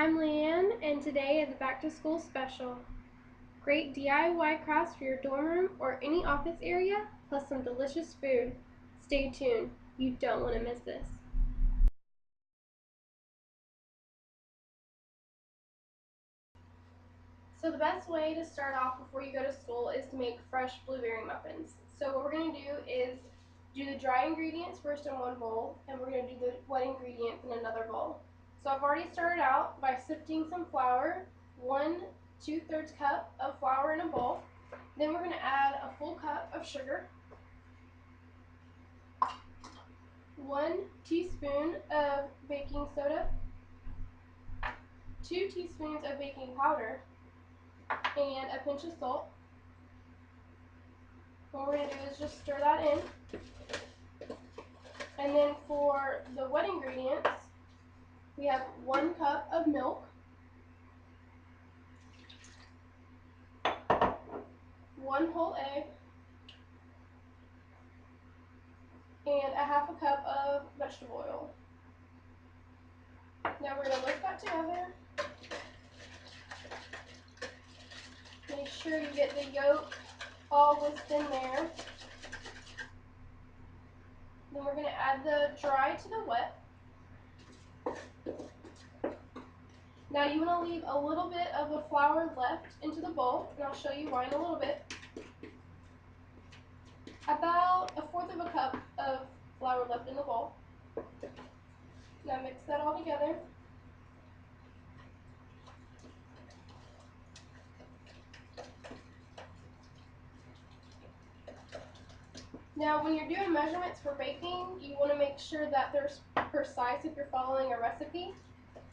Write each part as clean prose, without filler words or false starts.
I'm Leanne, and today is a back to school special. Great DIY crafts for your dorm room or any office area, plus some delicious food. Stay tuned, you don't want to miss this. So the best way to start off before you go to school is to make fresh blueberry muffins. So what we're going to do is do the dry ingredients first in one bowl, and we're going to do the wet ingredients in another bowl. So I've already started out by sifting some flour, 1 2/3 cup of flour in a bowl. Then we're going to add a full cup of sugar, 1 teaspoon of baking soda, 2 teaspoons of baking powder, and a pinch of salt. What we're going to do is just stir that in. And then for the wet ingredients, we have 1 cup of milk, 1 whole egg, and 1/2 cup of vegetable oil. Now we're going to whisk that together. Make sure you get the yolk all whisked in there. Then we're going to add the dry to the wet. Now you want to leave a little bit of the flour left into the bowl, and I'll show you why in a little bit. About 1/4 cup of flour left in the bowl. Now mix that all together. Now when you're doing measurements for baking, you want to make sure that they're precise if you're following a recipe.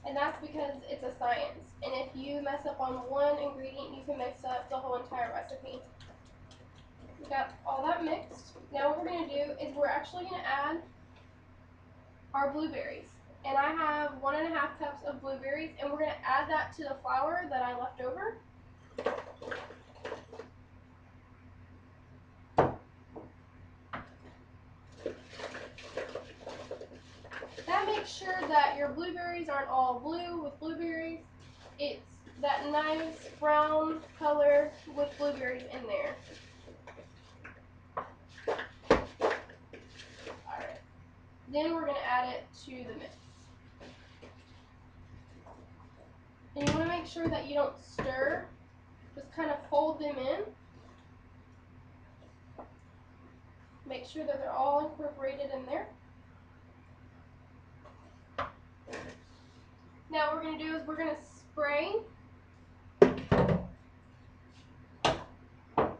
And that's because it's a science. And if you mess up on one ingredient, you can mess up the whole entire recipe. We got all that mixed. Now what we're going to do is we're actually going to add our blueberries. And I have 1 1/2 cups of blueberries, and we're going to add that to the flour that I left over. That makes sure that your blueberries aren't all blue with blueberries. It's that nice brown color with blueberries in there. Alright. Then we're going to add it to the mix. And you want to make sure that you don't stir. Just kind of fold them in. Make sure that they're all incorporated in there. Now what we're going to do is we're going to spray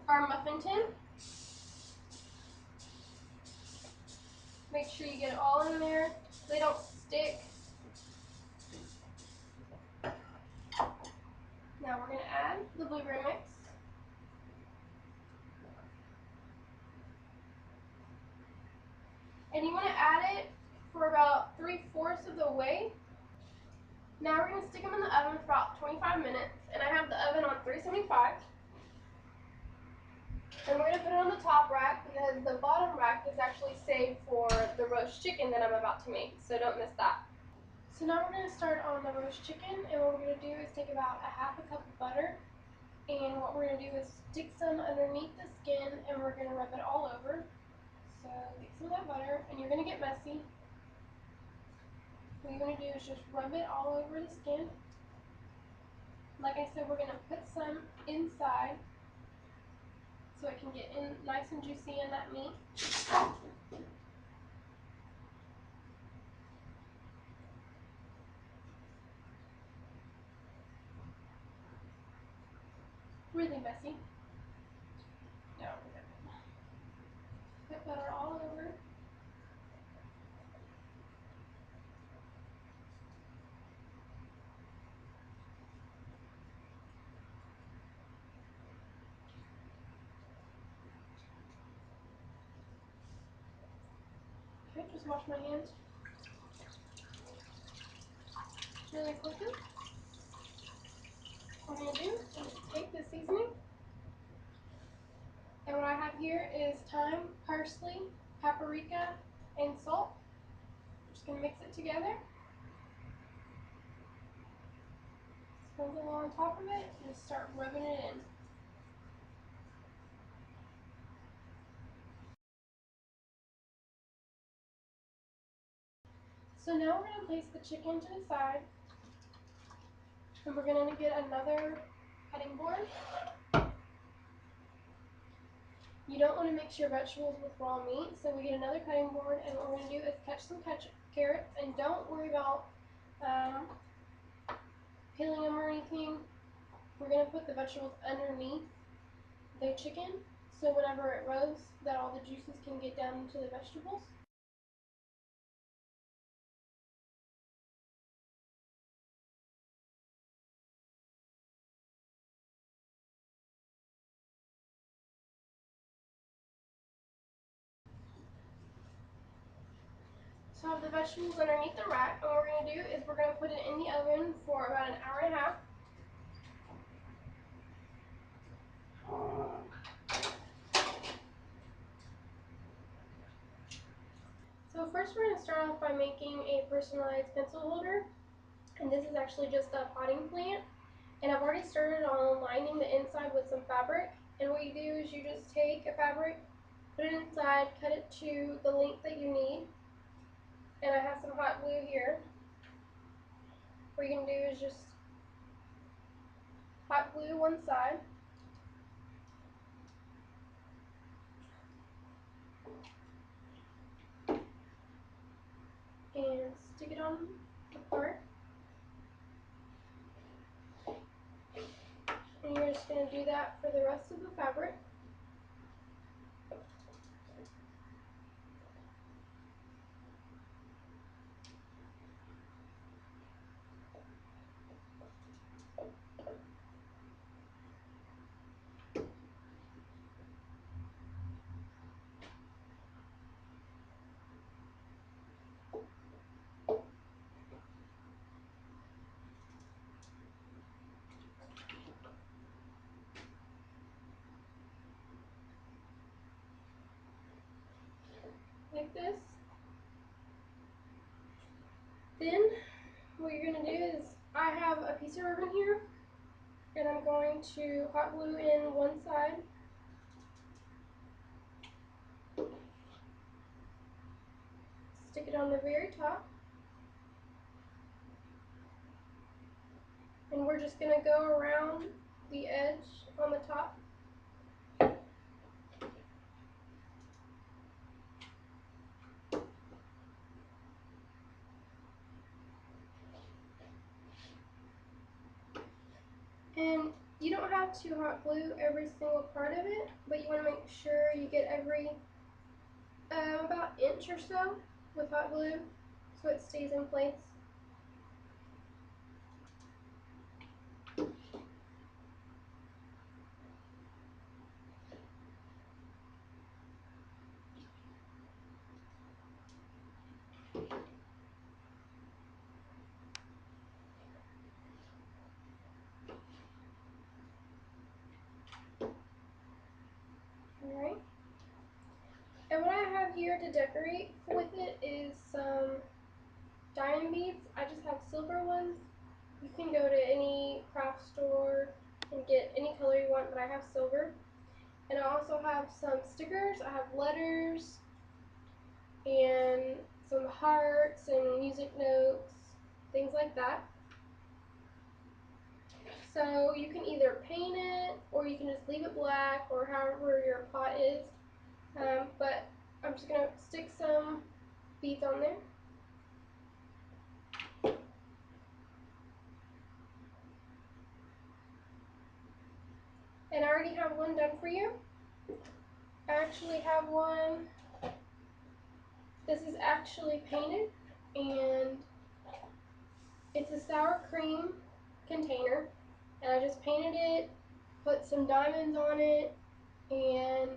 our muffin tin. Make sure you get it all in there so they don't stick. Now we're going to add the blueberry mix. And you want to add it for about 3/4 of the way. Now we're going to stick them in the oven for about 25 minutes, and I have the oven on 375. And we're going to put it on the top rack because the bottom rack is actually saved for the roast chicken that I'm about to make, so don't miss that. So now we're going to start on the roast chicken, and what we're going to do is take about 1/2 cup of butter, and what we're going to do is stick some underneath the skin, and we're going to rub it all over. So get some of that butter, and you're going to get messy. What you're going to do is just rub it all over the skin. Like I said, we're going to put some inside so it can get in nice and juicy in that meat. Really messy. Now we're going to put butter all over. Okay, just wash my hands really quickly. What I'm going to do is take the seasoning, and what I have here is thyme, parsley, paprika, and salt. I'm just going to mix it together. sprinkle on top of it and just start rubbing it in. So now we're going to place the chicken to the side, and we're going to get another cutting board. You don't want to mix your vegetables with raw meat, so we get another cutting board, and what we're going to do is catch some carrots, and don't worry about peeling them or anything. We're going to put the vegetables underneath the chicken, so whenever it roasts, that all the juices can get down into the vegetables. So I have the vegetables underneath the rack, and what we're going to do is we're going to put it in the oven for about an hour and a half. So first we're going to start off by making a personalized pencil holder, and this is actually just a potting plant. And I've already started on lining the inside with some fabric, and what you do is you just take a fabric, put it inside, cut it to the length that you need, and I have some hot glue here. What you can do is just hot glue one side, and stick it on the part. And you're just going to do that for the rest of the fabric. Like this. Then what you're going to do is, I have a piece of ribbon here, and I'm going to hot glue in one side, stick it on the very top, and we're just going to go around the edge on the top. And you don't have to hot glue every single part of it, but you want to make sure you get every about inch or so with hot glue so it stays in place. Alright. And what I have here to decorate with it is some diamond beads. I just have silver ones. You can go to any craft store and get any color you want, but I have silver. And I also have some stickers. I have letters and some hearts and music notes, things like that. So you can either paint it, or you can just leave it black, or however your pot is. But I'm just going to stick some beads on there. And I already have one done for you. I actually have one. This is actually painted, and it's a sour cream container. And I just painted it, put some diamonds on it, and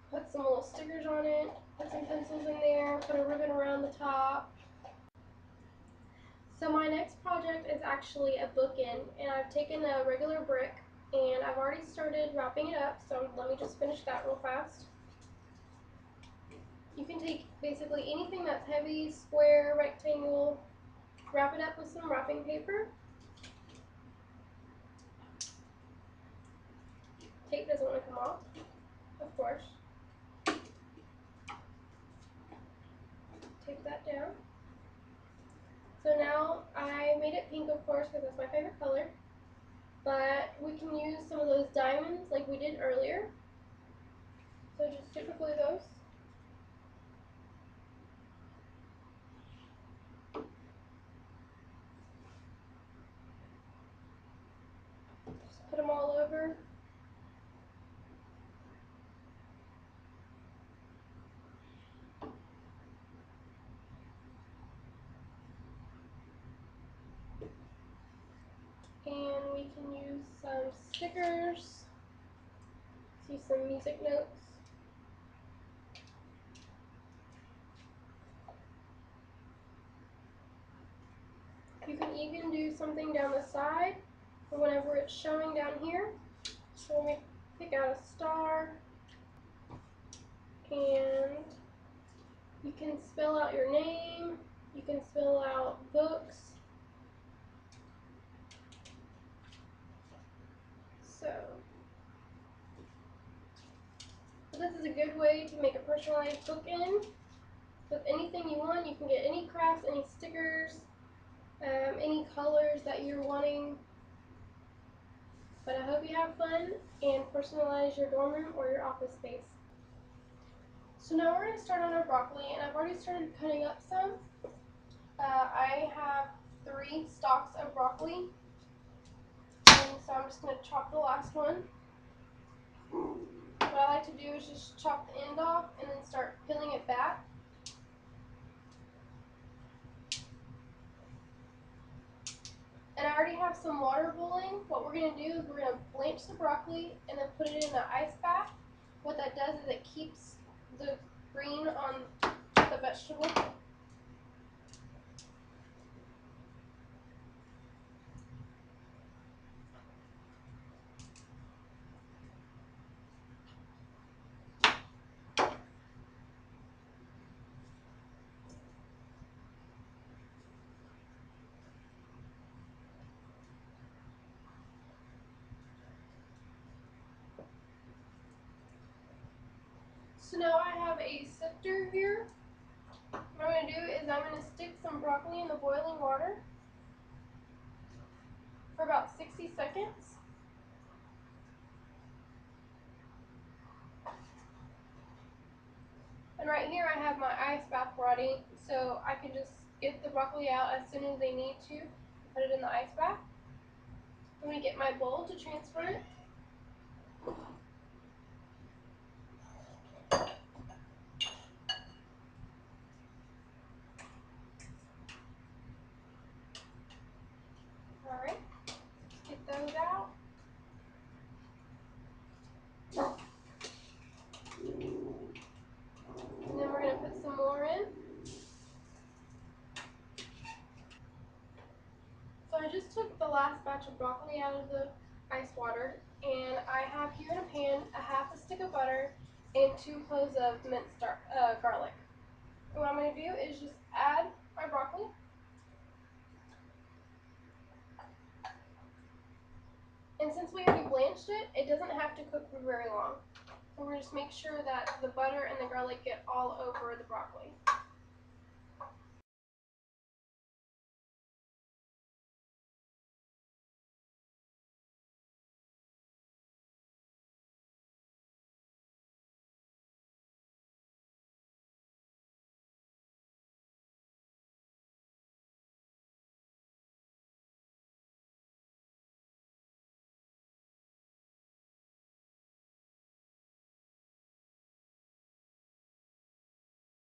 put some little stickers on it, put some pencils in there, put a ribbon around the top. So my next project is actually a bookend, and I've taken a regular brick and I've already started wrapping it up, so let me just finish that real fast. You can take basically anything that's heavy, square, rectangle, wrap it up with some wrapping paper. tape doesn't want to come off, of course. Tape that down. So now I made it pink, of course, because that's my favorite color. But we can use some of those diamonds like we did earlier. So just super glue those. Just put them all over. And we can use some stickers. See some music notes. You can even do something down the side whenever it's showing down here. So let me pick out a star, and you can spell out your name, you can spell out books. So this is a good way to make a personalized bookend with anything you want. You can get any crafts, any stickers, any colors that you're wanting. But I hope you have fun and personalize your dorm room or your office space. So now we're going to start on our broccoli, and I've already started cutting up some. I have 3 stalks of broccoli, and so I'm just going to chop the last one. What I like to do is just chop the end off and then start peeling it back. And I already have some water boiling. What we're going to do is we're going to blanch the broccoli and then put it in an ice bath. What that does is it keeps the green on the vegetable. So now I have a sifter here. What I'm going to do is I'm going to stick some broccoli in the boiling water for about 60 seconds. And right here I have my ice bath ready, so I can just get the broccoli out as soon as they need to, put it in the ice bath. I'm going to get my bowl to transfer it. Alright, get those out. And then we're going to put some more in. So I just took the last batch of broccoli out of the ice water, and I have here in a pan a half a stick of butter and 2 cloves of minced garlic. And what I'm going to do is just add my broccoli. And since we already blanched it, it doesn't have to cook for very long. So we're just make sure that the butter and the garlic get all over the broccoli.